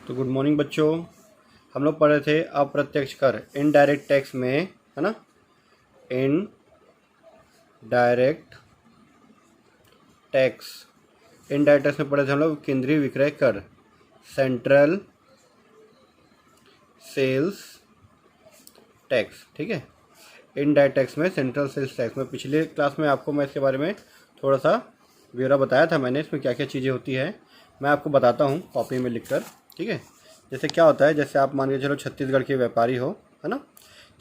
तो good morning बच्चों। हम लोग पढ़ रहे थे अप्रत्यक्ष कर इनडायरेक्ट टैक्स में, है ना। इनडायरेक्ट टैक्स इनडायरेक्ट टैक्स में पढ़े थे हम लोग केंद्रीय विक्रय कर, सेंट्रल सेल्स टैक्स। ठीक है, इनडायरेक्ट टैक्स में सेंट्रल सेल्स टैक्स में पिछले क्लास में आपको मैं इसके बारे में थोड़ा सा ब्यौरा बताया था मैंने, इसमें क्या क्या चीज़ें होती है मैं आपको बताता हूँ कॉपी में लिखकर। ठीक है, जैसे क्या होता है, जैसे आप मान के चलो छत्तीसगढ़ के व्यापारी हो, है ना,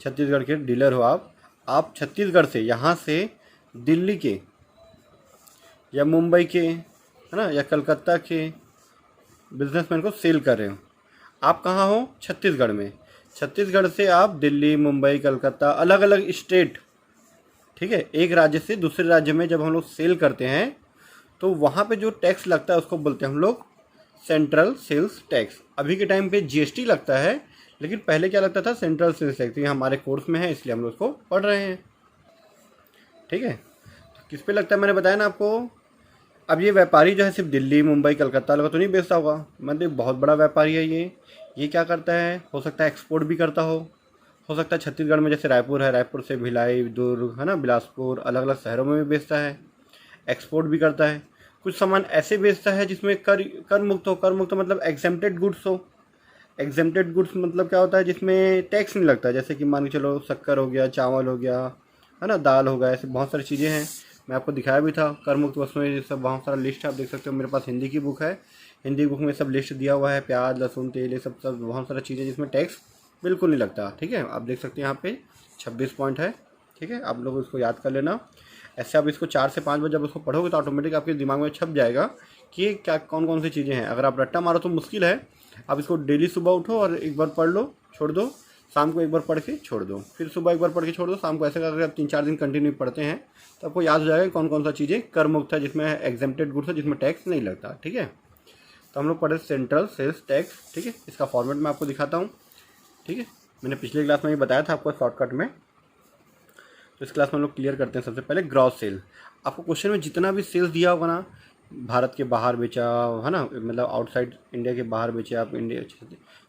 छत्तीसगढ़ के डीलर हो आप छत्तीसगढ़ से यहाँ से दिल्ली के या मुंबई के, है ना, या कलकत्ता के बिजनेसमैन को सेल कर रहे हो। आप कहाँ हो? छत्तीसगढ़ में। छत्तीसगढ़ से आप दिल्ली, मुंबई, कलकत्ता, अलग अलग स्टेट, ठीक है, एक राज्य से दूसरे राज्य में जब हम लोग सेल करते हैं तो वहाँ पे जो टैक्स लगता है उसको बोलते हैं हम लोग सेंट्रल सेल्स टैक्स। अभी के टाइम पे जीएसटी लगता है, लेकिन पहले क्या लगता था? Central sales tax. ये हमारे कोर्स में है इसलिए हम लोग उसको पढ़ रहे हैं। ठीक है, तो किस पे लगता है मैंने बताया ना आपको। अब ये व्यापारी जो है सिर्फ दिल्ली, मुंबई, कलकत्ता लगा तो नहीं बेचता होगा, मतलब बहुत बड़ा व्यापारी है ये क्या करता है? हो सकता है एक्सपोर्ट भी करता हो सकता है छत्तीसगढ़ में जैसे रायपुर है, रायपुर से भिलाई, दुर्ग, है ना, बिलासपुर, अलग अलग शहरों में भी बेचता है, एक्सपोर्ट भी करता है। कुछ सामान ऐसे बेचता है जिसमें कर मुक्त हो। कर मुक्त मतलब एग्जेम्प्टेड गुड्स हो। एग्जेम्प्टेड गुड्स मतलब क्या होता है? जिसमें टैक्स नहीं लगता, जैसे कि मान के चलो शक्कर हो गया, चावल हो गया, है ना, दाल हो गया, ऐसे बहुत सारी चीज़ें हैं। मैं आपको दिखाया भी था कर मुक्त वस्तुएं, ये सब बहुत सारा लिस्ट है, आप देख सकते हो। मेरे पास हिंदी की बुक है, हिंदी बुक में सब लिस्ट दिया हुआ है, प्याज, लहसुन, तेल, ये सब सब बहुत सारी चीज़ें जिसमें टैक्स बिल्कुल नहीं लगता। ठीक है, आप देख सकते हैं यहाँ पे 26 पॉइंट है। ठीक है, आप लोग इसको याद कर लेना। ऐसे आप इसको 4 से 5 बजे जब उसको पढ़ोगे तो ऑटोमेटिक आपके दिमाग में छप जाएगा कि क्या कौन कौन सी चीज़ें हैं। अगर आप रट्टा मारो तो मुश्किल है। आप इसको डेली सुबह उठो और एक बार पढ़ लो, छोड़ दो, शाम को एक बार पढ़ के छोड़ दो, फिर सुबह एक बार पढ़ के छोड़ दो, शाम को। ऐसे करके आप 3-4 दिन कंटिन्यू पढ़ते हैं तो आपको याद हो जाएगा कौन कौन सा चीज़ें कर मुक्त है, जिसमें एग्जेम्प्टेड गुड्स है, जिसमें टैक्स नहीं लगता। ठीक है, तो हम लोग पढ़े सेंट्रल सेल्स टैक्स। ठीक है, इसका फॉर्मेट मैं आपको दिखाता हूँ। ठीक है, मैंने पिछले क्लास में भी बताया था आपको शॉर्टकट में, तो इस क्लास में हम लोग क्लियर करते हैं। सबसे पहले ग्रॉस सेल। आपको क्वेश्चन में जितना भी सेल्स दिया होगा ना, भारत के बाहर बेचा, है ना, मतलब आउटसाइड इंडिया के बाहर बेचे, आप इंडिया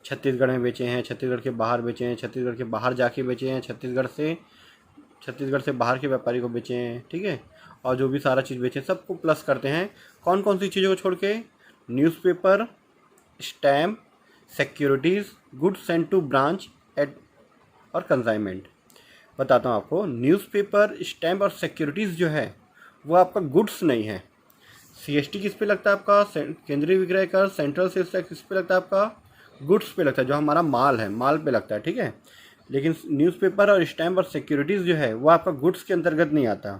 छत्तीसगढ़ में बेचे हैं, छत्तीसगढ़ के बाहर बेचे हैं, छत्तीसगढ़ के बाहर जाके बेचे हैं, छत्तीसगढ़ से बाहर के व्यापारी को बेचे हैं। ठीक है, और जो भी सारा चीज़ बेचे सबको प्लस करते हैं। कौन कौन सी चीज़ों को छोड़ के? Newspaper, stamp, securities, goods sent to branch at और कंसाइनमेंट। बताता हूँ आपको। न्यूज़पेपर, स्टैम्प और सिक्योरिटीज़ जो है वो आपका गुड्स नहीं है। सीएसटी किस पे लगता है आपका? केंद्रीय विक्रय कर, सेंट्रल सेल्स टैक्स किस पे लगता है आपका? गुड्स पे लगता है, जो हमारा माल है, माल पे लगता है। ठीक है, लेकिन न्यूज़पेपर और स्टैम्प और सिक्योरिटीज़ जो है वो आपका गुड्स के अंतर्गत नहीं आता,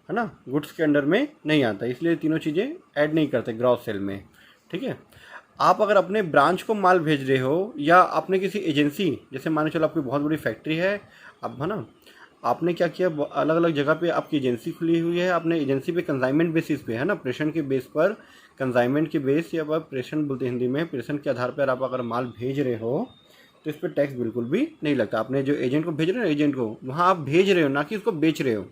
है ना, गुड्स के अंडर में नहीं आता, इसलिए तीनों चीज़ें ऐड नहीं करते ग्रॉस सेल में। ठीक है, आप अगर अपने ब्रांच को माल भेज रहे हो या अपने किसी एजेंसी, जैसे मान के चलो आपकी बहुत बड़ी फैक्ट्री है, अब, है ना, आपने क्या किया, अलग अलग जगह पे आपकी एजेंसी खुली हुई है, आपने एजेंसी पे कंसाइनमेंट बेसिस पे, है ना, प्रेषण के बेस पर, कंसाइनमेंट के बेस या प्रेषण बोलते हैं हिंदी में, प्रेषण के आधार पर आप अगर माल भेज रहे हो तो इस पर टैक्स बिल्कुल भी नहीं लगता। आपने जो एजेंट को भेज रहे हो, एजेंट को वहाँ आप भेज रहे हो, ना कि उसको बेच रहे हो।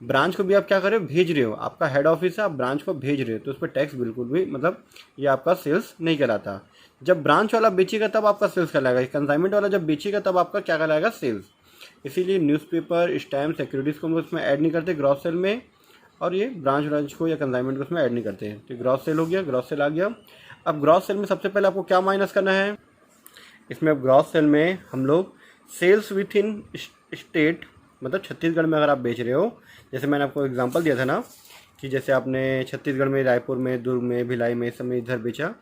ब्रांच को भी आप क्या कर रहे हो? भेज रहे हो। आपका हेड ऑफिस है, आप ब्रांच को भेज रहे हो, तो उस पर टैक्स बिल्कुल भी, मतलब ये आपका सेल्स नहीं कहलाता। जब ब्रांच वाला बेचेगा तब आपका सेल्स कहलाएगा, कंसाइनमेंट वाला जब बेचेगा तब आपका क्या कहलाएगा? सेल्स। इसीलिए न्यूज़पेपर, स्टैम्प, सिक्योरिटीज़ को हम उसमें ऐड नहीं करते ग्रॉस सेल में, और ये ब्रांच को या कंसाइनमेंट को उसमें ऐड नहीं करते हैं। तो ग्रॉस सेल हो गया, ग्रॉस सेल आ गया। अब ग्रॉस सेल में सबसे पहले आपको क्या माइनस करना है? इसमें अब ग्रॉस सेल में हम लोग सेल्स विथ इन स्टेट, मतलब छत्तीसगढ़ में अगर आप बेच रहे हो, जैसे मैंने आपको एग्जांपल दिया था ना कि जैसे आपने छत्तीसगढ़ में, रायपुर में, दुर्ग में, भिलाई में, सब में इधर बेचा,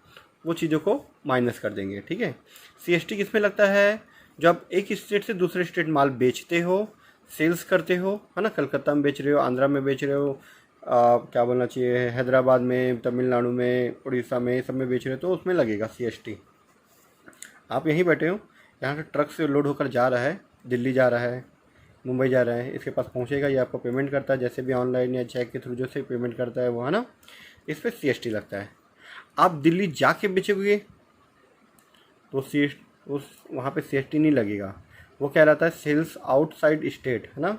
वो चीज़ों को माइनस कर देंगे। ठीक है, सीएसटी किस में लगता है? जो आप एक स्टेट से दूसरे स्टेट माल बेचते हो, सेल्स करते हो, है ना, कलकत्ता में बेच रहे हो, आंध्रा में बेच रहे हो, क्या बोलना चाहिए, हैदराबाद में, तमिलनाडु में, उड़ीसा में, सब में बेच रहे हो, तो उसमें लगेगा सीएसटी। आप यहीं बैठे हो, यहाँ से ट्रक से लोड होकर जा रहा है, दिल्ली जा रहा है, मुंबई जा रहा है, इसके पास पहुँचेगा, ये आपको पेमेंट करता है, जैसे भी ऑनलाइन या चेक के थ्रू जो से पेमेंट करता है वो, है ना, इस पर सीएसटी लगता है। आप दिल्ली जाके बेचोगे तो उस वहाँ पे सीएसटी नहीं लगेगा, वो कहलाता है सेल्स आउटसाइड स्टेट, है ना।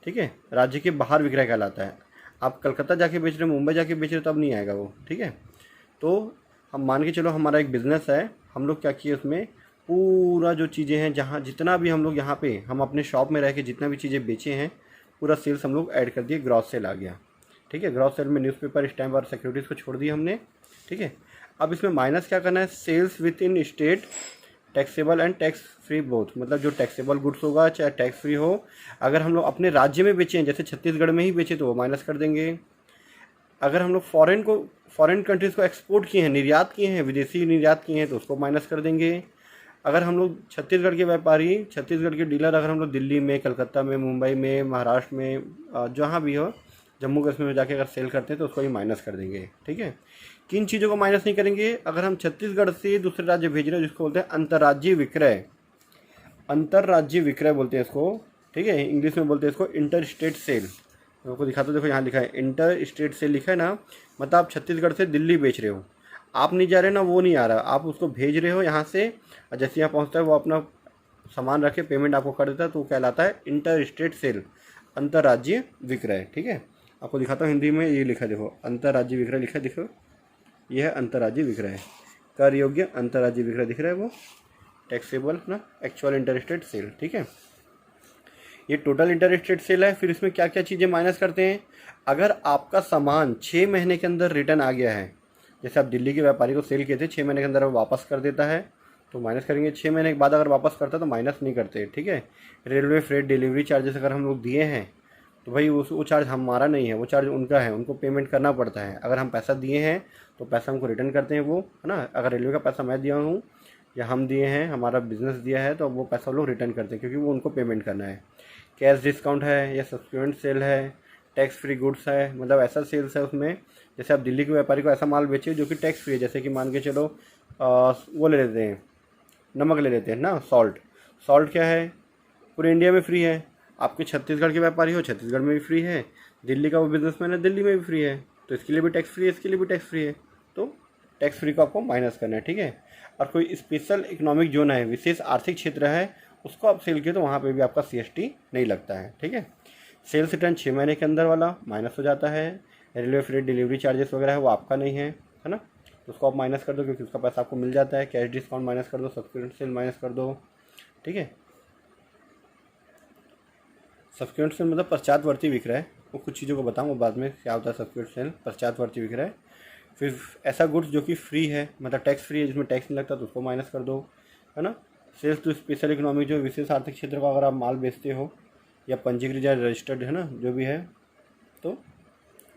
ठीक है, राज्य के बाहर विक्रय कहलाता है। आप कलकत्ता जाके बेच रहे हो, मुंबई जाके बेच रहे हो, तब नहीं आएगा वो। ठीक है, तो हम मान के चलो हमारा एक बिज़नेस है, हम लोग क्या किए उसमें पूरा जो चीज़ें हैं, जहाँ जितना भी हम लोग यहाँ पे हम अपने शॉप में रह के जितना भी चीज़ें बेचे हैं पूरा सेल्स हम लोग ऐड कर दिए, ग्रॉस सेल आ गया। ठीक है, ग्रॉस सेल में न्यूज़पेपर, स्टैम्प और सिक्योरिटीज़ को छोड़ दिया हमने। ठीक है, अब इसमें माइनस क्या करना है, sales within state taxable and tax free both, मतलब जो टैक्सेबल गुड्स होगा चाहे टैक्स फ्री हो, अगर हम लोग अपने राज्य में बेचे हैं जैसे छत्तीसगढ़ में ही बेचे तो वो माइनस कर देंगे। अगर हम लोग फॉरेन कंट्रीज़ को एक्सपोर्ट किए हैं, निर्यात किए हैं, विदेशी निर्यात किए हैं तो उसको माइनस कर देंगे। अगर हम लोग छत्तीसगढ़ के व्यापारी, छत्तीसगढ़ के डीलर अगर हम लोग दिल्ली में, कलकत्ता में, मुंबई में, महाराष्ट्र में, जहाँ भी हो, जम्मू कश्मीर में जाके अगर सेल करते हैं तो उसको ही माइनस कर देंगे। ठीक है, किन चीज़ों को माइनस नहीं करेंगे, अगर हम छत्तीसगढ़ से दूसरे राज्य भेज रहे हैं जिसको बोलते हैं अंतर्राज्यीय विक्रय, अंतर्राज्यीय विक्रय बोलते हैं इसको। ठीक है, इंग्लिश में बोलते हैं इसको इंटर स्टेट सेल। मैं आपको दिखाता हूँ, देखो यहाँ लिखा है इंटर स्टेट सेल लिखा है ना, मतलब आप छत्तीसगढ़ से दिल्ली बेच रहे हो, आप नहीं जा रहे ना, वो नहीं आ रहा, आप उसको भेज रहे हो यहाँ से, और जैसे यहाँ पहुँचता है वो अपना सामान रख के पेमेंट आपको कर देता है, तो वो कहलाता है इंटर स्टेट सेल, अंतर्राज्यीय विक्रय। ठीक है, आपको दिखाता हूँ हिंदी में, ये लिखा देखो, अंतर्राज्यीय विक्रय लिखा है, देखो ये है अंतर्राज्यीय विक्रय, कर योग्य अंतर्राज्यीय विक्रय दिख रहा है वो, टैक्सेबल ना, एक्चुअल इंटर स्टेट सेल। ठीक है, ये टोटल इंटर स्टेट सेल है। फिर इसमें क्या क्या चीज़ें माइनस करते हैं, अगर आपका सामान 6 महीने के अंदर रिटर्न आ गया है, जैसे आप दिल्ली के व्यापारी को सेल किए थे, 6 महीने के अंदर वो वापस कर देता है तो माइनस करेंगे, 6 महीने के बाद अगर वापस करता है तो माइनस नहीं करते। ठीक है, रेलवे फ्रेट डिलीवरी चार्जेस अगर हम लोग दिए हैं तो भाई वो चार्ज हमारा नहीं है, वो चार्ज उनका है, उनको पेमेंट करना पड़ता है। अगर हम पैसा दिए हैं तो पैसा हमको रिटर्न करते हैं वो, है ना। अगर रेलवे का पैसा मैं दिया हूँ या हम दिए हैं, हमारा बिजनेस दिया है, तो वो पैसा लोग रिटर्न करते हैं क्योंकि वो उनको पेमेंट करना है। कैश डिस्काउंट है या सब्सिक्वेंट सेल है, टैक्स फ्री गुड्स है, मतलब ऐसा सेल्स है उसमें, जैसे आप दिल्ली के व्यापारी को ऐसा माल बेचे जो कि टैक्स फ्री है, जैसे कि मान के चलो वो ले लेते हैं, नमक ले लेते हैं ना, सॉल्ट। सॉल्ट क्या है, पूरे इंडिया में फ्री है, आपके छत्तीसगढ़ के व्यापारी हो छत्तीसगढ़ में भी फ्री है, दिल्ली का वो बिजनेसमैन है दिल्ली में भी फ्री है, तो इसके लिए भी टैक्स फ्री है, इसके लिए भी टैक्स फ्री है, तो टैक्स फ्री को आपको माइनस करना है। ठीक है, और कोई स्पेशल इकोनॉमिक जोन है, विशेष आर्थिक क्षेत्र है, उसको आप सेल किए तो वहाँ पे भी आपका CST नहीं लगता है। ठीक है, सेल्स रिटर्न 6 महीने के अंदर वाला माइनस हो जाता है, रेलवे फ्रेट डिलीवरी चार्जेस वगैरह है वो आपका नहीं है, है ना, तो उसको आप माइनस कर दो क्योंकि उसका पैसा आपको मिल जाता है। कैश डिस्काउंट माइनस कर दो, सब्सिक्वेंट सेल माइनस कर दो। ठीक है, सब्सिक्वेंट सेल मतलब पश्चातवर्ती विक्रय, वो कुछ चीज़ों को बताऊँ बाद में क्या होता है सब्सिक्वेंट सेल, पश्चातवर्ती विक्रय। फिर ऐसा गुड्स जो कि फ्री है, मतलब टैक्स फ्री है, जिसमें टैक्स नहीं लगता तो उसको माइनस कर दो, है ना। सेल्स टू स्पेशल इकोनॉमिक, जो विशेष आर्थिक क्षेत्र का अगर आप माल बेचते हो या पंजीकृत या रजिस्टर्ड है ना, जो भी है, तो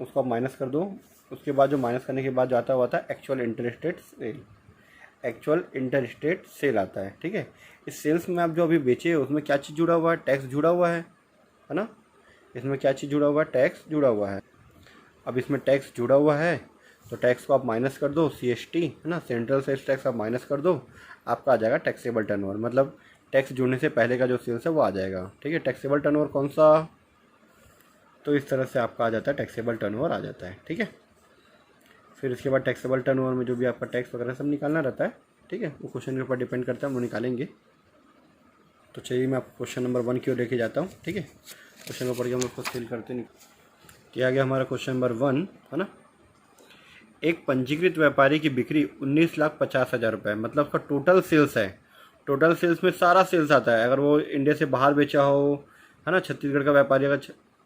उसको आप माइनस कर दो। उसके बाद जो माइनस करने के बाद जो आता हुआ था actual interstate sale, actual interstate sale आता है। ठीक है, इस सेल्स में आप जो अभी बेचे हो उसमें क्या चीज़ जुड़ा हुआ है, टैक्स जुड़ा हुआ है ना। इसमें क्या चीज़ जुड़ा हुआ है, टैक्स जुड़ा हुआ है। अब इसमें टैक्स जुड़ा हुआ है तो टैक्स को आप माइनस कर दो, CST है ना, सेंट्रल सेल्स टैक्स आप माइनस कर दो, आपका आ जाएगा टैक्सेबल टर्नओवर, मतलब टैक्स जुड़ने से पहले का जो सेल्स है वो आ जाएगा। ठीक है, टैक्सेबल टर्नओवर कौन सा, तो इस तरह से आपका आ जाता है, टैक्सेबल टर्नओवर आ जाता है। ठीक है, फिर इसके बाद टैक्सेबल टर्नओवर में जो भी आपका टैक्स वगैरह सब निकालना रहता है, ठीक है, वो क्वेश्चन के ऊपर डिपेंड करता है, हम वो निकालेंगे। तो चलिए मैं आपको क्वेश्चन नंबर 1 की ओर लेके जाता हूँ। ठीक है, क्वेश्चन को पढ़ के हम उसको सेल करते नहीं किया गया। हमारा क्वेश्चन नंबर 1 है ना, एक पंजीकृत व्यापारी की बिक्री 19,50,000 रुपये, मतलब उसका टोटल सेल्स है। टोटल सेल्स में सारा सेल्स आता है, अगर वो इंडिया से बाहर बेचा हो, है ना, छत्तीसगढ़ का व्यापारी अगर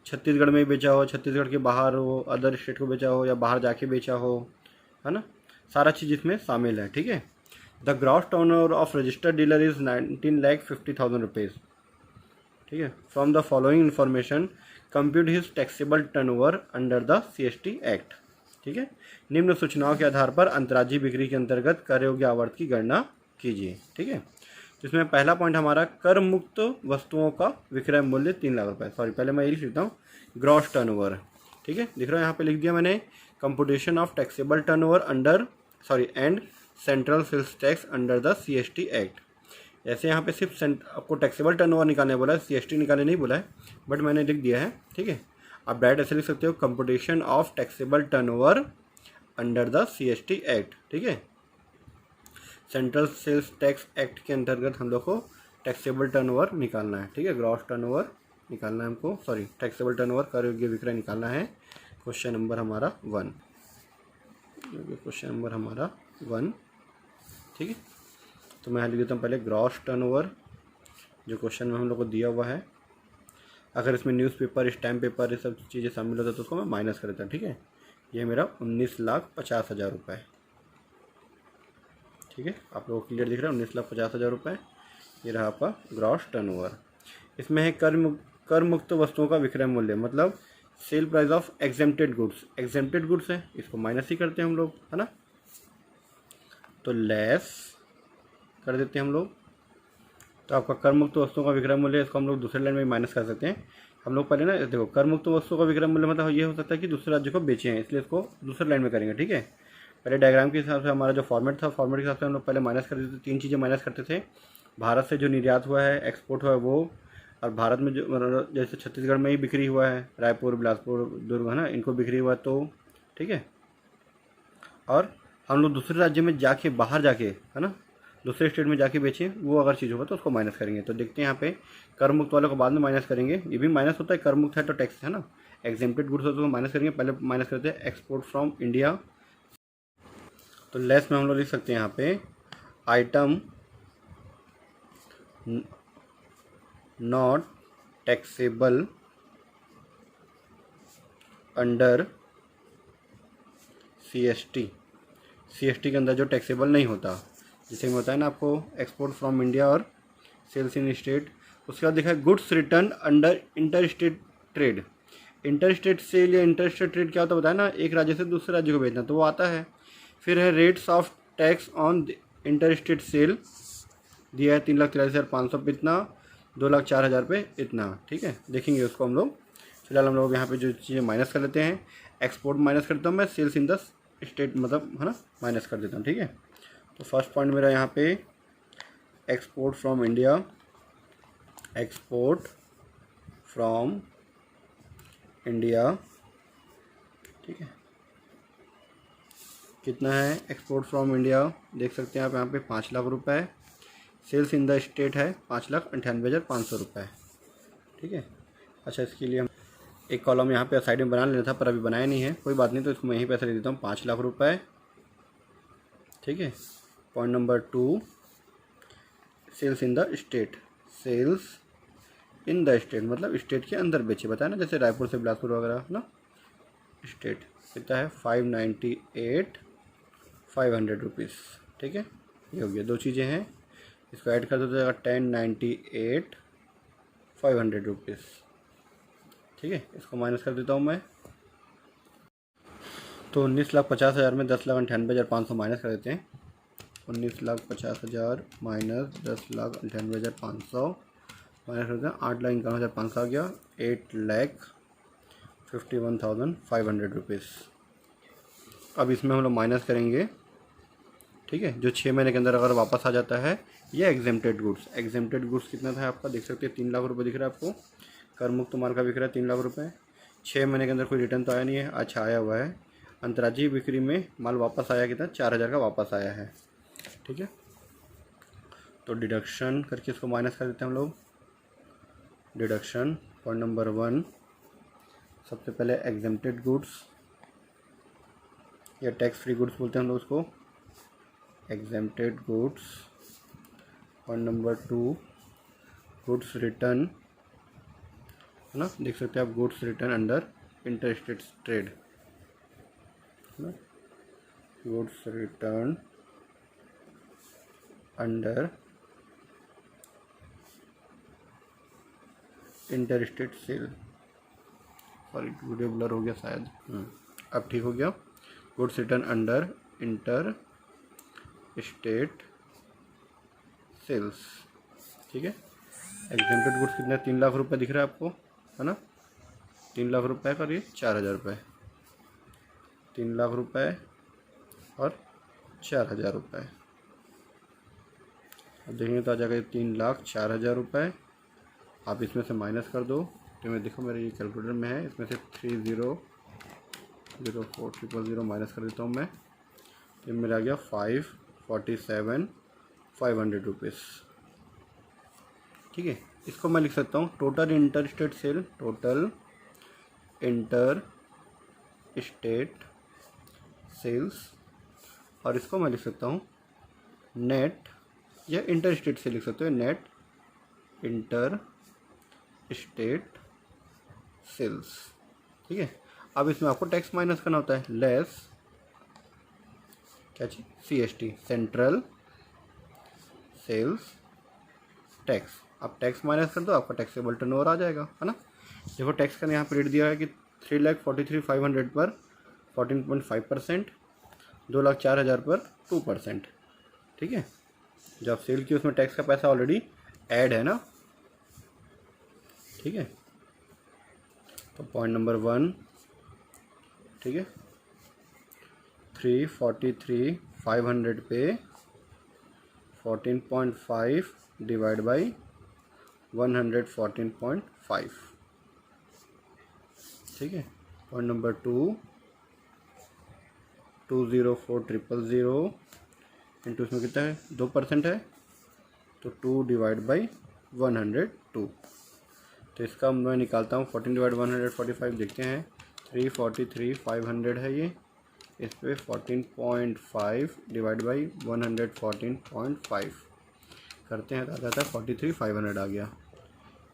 छत्तीसगढ़ में ही बेचा हो, छत्तीसगढ़ के बाहर हो, अदर स्टेट को बेचा हो या बाहर जाके बेचा हो, है ना, सारा चीज़ इसमें शामिल है। ठीक है, the gross turnover of registered dealer is 19,50,000 rupees. ठीक है, from the following information compute his taxable turnover under the CST act. ठीक है, निम्न सूचनाओं के आधार पर अंतर्राज्यीय बिक्री के अंतर्गत कर योग्य आवर्त की गणना कीजिए। ठीक है, तो इसमें पहला पॉइंट हमारा कर मुक्त वस्तुओं का विक्रय मूल्य 3 लाख रुपये, सॉरी पहले मैं यही लिखता हूँ, ग्रॉस टर्नओवर। ठीक है, दिख रहा है यहाँ पे लिख दिया मैंने, computation of taxable turnover under and central sales tax under the CST act. ऐसे यहाँ पे सिर्फ आपको टैक्सेबल टर्नओवर निकालने बोला है, CST निकालने नहीं बोला है, बट मैंने लिख दिया है। ठीक है, आप डायरेक्ट ऐसे लिख सकते हो, computation of taxable turnover under the CST act. ठीक है, सेंट्रल सेल्स टैक्स एक्ट के अंतर्गत हम लोग को टैक्सेबल टर्नओवर निकालना है। ठीक है, ग्रॉस टर्नओवर निकालना है हमको, सॉरी टैक्सेबल टर्नओवर कर योग्य विक्रय निकालना है। क्वेश्चन नंबर हमारा 1, क्वेश्चन नंबर हमारा 1। ठीक है, तो मैं यहाँ लिख देता हूँ पहले ग्रॉस टर्नओवर, जो क्वेश्चन में हम लोग को दिया हुआ है। अगर इसमें न्यूज़पेपर, स्टैम्प पेपर, ये सब चीज़ें शामिल होता है तो उसको मैं माइनस कर देता हूँ। ठीक है, ये मेरा 19,50,000 रुपये। ठीक है, आप लोगों को क्लियर दिख रहा है? 19,50,000 रुपये ये रहा आपका ग्रॉस टर्नओवर। इसमें है कर मुक्त वस्तुओं का विक्रय मूल्य, मतलब sale price of exempted goods. Exempted goods है, इसको माइनस ही करते हैं हम लोग, है ना। तो लेस कर देते हैं हम लोग। तो आपका कर मुक्त वस्तुओं का विक्रय मूल्य, इसको हम लोग दूसरे लाइन में माइनस कर सकते हैं। हम लोग पहले ना देखो, कर मुक्त वस्तुओं का विक्रय मूल्य मतलब ये हो सकता है कि दूसरे राज्य को बेचे हैं, इसलिए इसको दूसरे लाइन में करेंगे। ठीक है, पहले डायग्राम के हिसाब से हमारा जो फॉर्मेट था, फॉर्मेट के हिसाब से हम लोग पहले माइनस कर देते थे। 3 चीज़ें माइनस करते थे। भारत से जो निर्यात हुआ है, एक्सपोर्ट हुआ है वो, और भारत में जो जैसे छत्तीसगढ़ में ही बिक्री हुआ है, रायपुर, बिलासपुर, दुर्ग, है ना, इनको बिक्री हुआ तो ठीक है। और हम लोग दूसरे राज्य में जाके, बाहर जाके, है ना, दूसरे स्टेट में जाके बेचें, वो अगर चीज़ होगा तो उसको माइनस करेंगे। तो देखते हैं यहाँ पे कर मुक्त वालों को बाद में माइनस करेंगे। ये भी माइनस होता है, कर मुक्त है तो टैक्स है ना। एग्जेम्प्टेड गुड्स होता है तो माइनस करेंगे, पहले माइनस करते हैं एक्सपोर्ट फ्रॉम इंडिया। तो लेस में हम लोग लिख सकते हैं यहाँ पे item not taxable under CST। CST के अंदर जो टैक्सेबल नहीं होता, जैसे मैं बताया ना आपको, एक्सपोर्ट फ्रॉम इंडिया और सेल्स इन स्टेट। उसके बाद देखा है goods return under inter state trade. Inter state sale या इंटर स्टेट ट्रेड क्या होता है बताया ना, एक राज्य से दूसरे राज्य को भेजना, तो वो आता है। फिर है rates of tax on inter state sale, दिया है 3,43,500 पे इतना, 2,04,000 पे इतना। ठीक है, देखेंगे उसको हम लोग। फिलहाल हम लोग यहाँ पे जो चीज़ें माइनस कर लेते हैं, एक्सपोर्ट माइनस करता हूँ मैं, सेल्स इन द स्टेट मतलब, है ना, माइनस कर देता हूँ। ठीक है, तो फर्स्ट पॉइंट मेरा यहाँ पे export from India, export from India. ठीक है, कितना है एक्सपोर्ट फ्रॉम इंडिया, देख सकते हैं आप यहाँ पे 5 लाख रुपए। सेल्स इन द स्टेट है 5,98,500 रुपये। ठीक है, अच्छा, इसके लिए हम एक कॉलम यहाँ पे साइड में बना लेना था, पर अभी बनाया नहीं है, कोई बात नहीं। तो इसको मैं यहीं पैसे दे देता हूँ, 5 लाख रुपए। ठीक है, point number 2, sales in the state. Sales in the state मतलब स्टेट के अंदर बेचे, बताया ना, जैसे रायपुर से बिलासपुर वगैरह ना, स्टेट। कितना है 598,500 रुपीज़। ठीक है, ये हो गया, 2 चीज़ें हैं, इसको ऐड कर दो तो जाएगा 1098,500 रुपीज़। ठीक है, इसको माइनस कर देता हूँ मैं। तो 19,50,000 में 10,98,500 माइनस कर देते हैं। 19,50,000 माइनस 10,98,500 माइनस करते हैं, 8,51,500 आ गया, 8,51,500 रुपीज़। अब इसमें हम लोग माइनस करेंगे। ठीक है, जो 6 महीने के अंदर अगर वापस आ जाता है, ये एग्जेम्प्टेड गुड्स। एग्जेम्प्टेड गुड्स कितना था आपका, देख सकते हैं 3 लाख रुपये दिख रहा है आपको। कर मुक्त माल का बिक रहा है 3 लाख रुपये। 6 महीने के अंदर कोई रिटर्न तो आया नहीं है, अच्छा आया हुआ है। अंतर्राज्यीय बिक्री में माल वापस आया कितना, 4,000 का वापस आया है। ठीक है, तो डिडक्शन करके इसको माइनस कर देते हैं हम लोग। डिडक्शन पॉइंट नंबर 1, सबसे पहले एग्जेम्प्टेड गुड्स या टैक्स फ्री गुड्स बोलते हैं हम लोग उसको, exempted goods. Point number 2, goods return, है ना, देख सकते हैं आप, goods return under inter state trade, है ना, goods return under inter state sale. Sorry, video blur हो गया शायद, अब ठीक हो गया। Goods return under inter state sales. ठीक है, एग्जेम्प्टेड गुड्स कितने, 3 लाख रुपए दिख रहा है आपको, है ना, 3 लाख रुपए का, ये 4,000 रुपये, 3 लाख रुपए और 4,000 रुपये। अब देखेंगे तो आ जाएगा 3,04,000 रुपये। आप इसमें से माइनस कर दो, तो मैं देखो मेरे ये कैलकुलेटर में है, इसमें से 30,04,000 माइनस कर देता हूँ मैं, तो मेरा आ गया 547,500 रुपीज़। ठीक है, इसको मैं लिख सकता हूँ total inter state sale, total inter state sales, और इसको मैं लिख सकता हूँ नेट या इंटर स्टेट से लिख सकते हो, नेट इंटर स्टेट सेल्स। ठीक है, अब इसमें आपको टैक्स माइनस करना होता है, लेस क्या चीज, CST, सेंट्रल सेल्स टैक्स। आप टैक्स माइनस कर दो, आपका टैक्सेबल टर्नओवर आ जाएगा, है ना। देखो टैक्स का यहाँ पे रेट दिया है कि 3,43,500 पर 14.5%, 2,04,000 पर 2%। ठीक है, जो आप सेल की उसमें टैक्स का पैसा ऑलरेडी ऐड है ना। ठीक है, तो पॉइंट नंबर 1, ठीक है, 343,500 पे 14.5 डिवाइड बाई 114.5। ठीक है, पॉइंट नंबर 2, 204,000 इंटू इसमें कितना है, 2% है, तो 2 डिवाइड बाई 102। तो इसका मैं निकालता हूँ 14 डिवाइड 145, देखते हैं 343,500 है ये, इस पर 14.5 डिवाइड बाई 114.5 करते हैं तो आ जाता है 43,500 आ गया।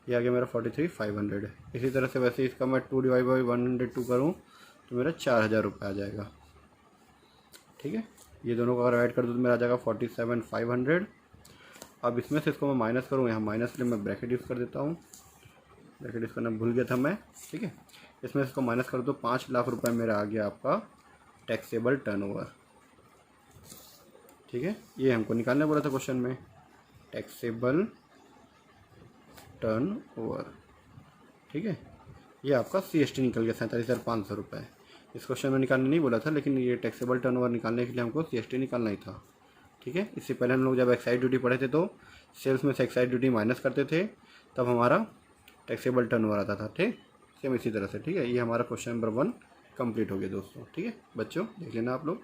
ये आ गया मेरा 43,500। इसी तरह से वैसे इसका मैं 2 डिवाइड बाई 102 करूँ तो मेरा 4,000 रुपये आ जाएगा। ठीक है, ये दोनों को अगर ऐड कर दूँ तो मेरा आ जाएगा 47,500। अब इसमें से इसको मैं माइनस करूँ, यहाँ माइनस लिए मैं ब्रैकेट यूज़ कर देता हूँ, ब्रैकेट यूज़ करना भूल गया था मैं। ठीक है, इसमें से इसको माइनस कर दो, 5 लाख रुपये मेरा आ गया आपका टैक्सेबल टर्नओवर। ठीक है, ये हमको निकालना बोला था क्वेश्चन में, टैक्सेबल टर्नओवर। ठीक है, ये आपका CST निकल गया 47,500 रुपये। इस क्वेश्चन में निकालने नहीं बोला था, लेकिन ये टैक्सेबल टर्नओवर निकालने के लिए हमको CST निकालना ही था। ठीक है, इससे पहले हम लोग जब एक्साइज ड्यूटी पढ़े थे तो सेल्स में से एक्साइज ड्यूटी माइनस करते थे, तब हमारा टैक्सेबल टर्नओवर आता था। ठीक, सेम इसी तरह से। ठीक है, ये हमारा क्वेश्चन नंबर 1 कंप्लीट हो गया दोस्तों। ठीक है बच्चों, देख लेना आप लोग।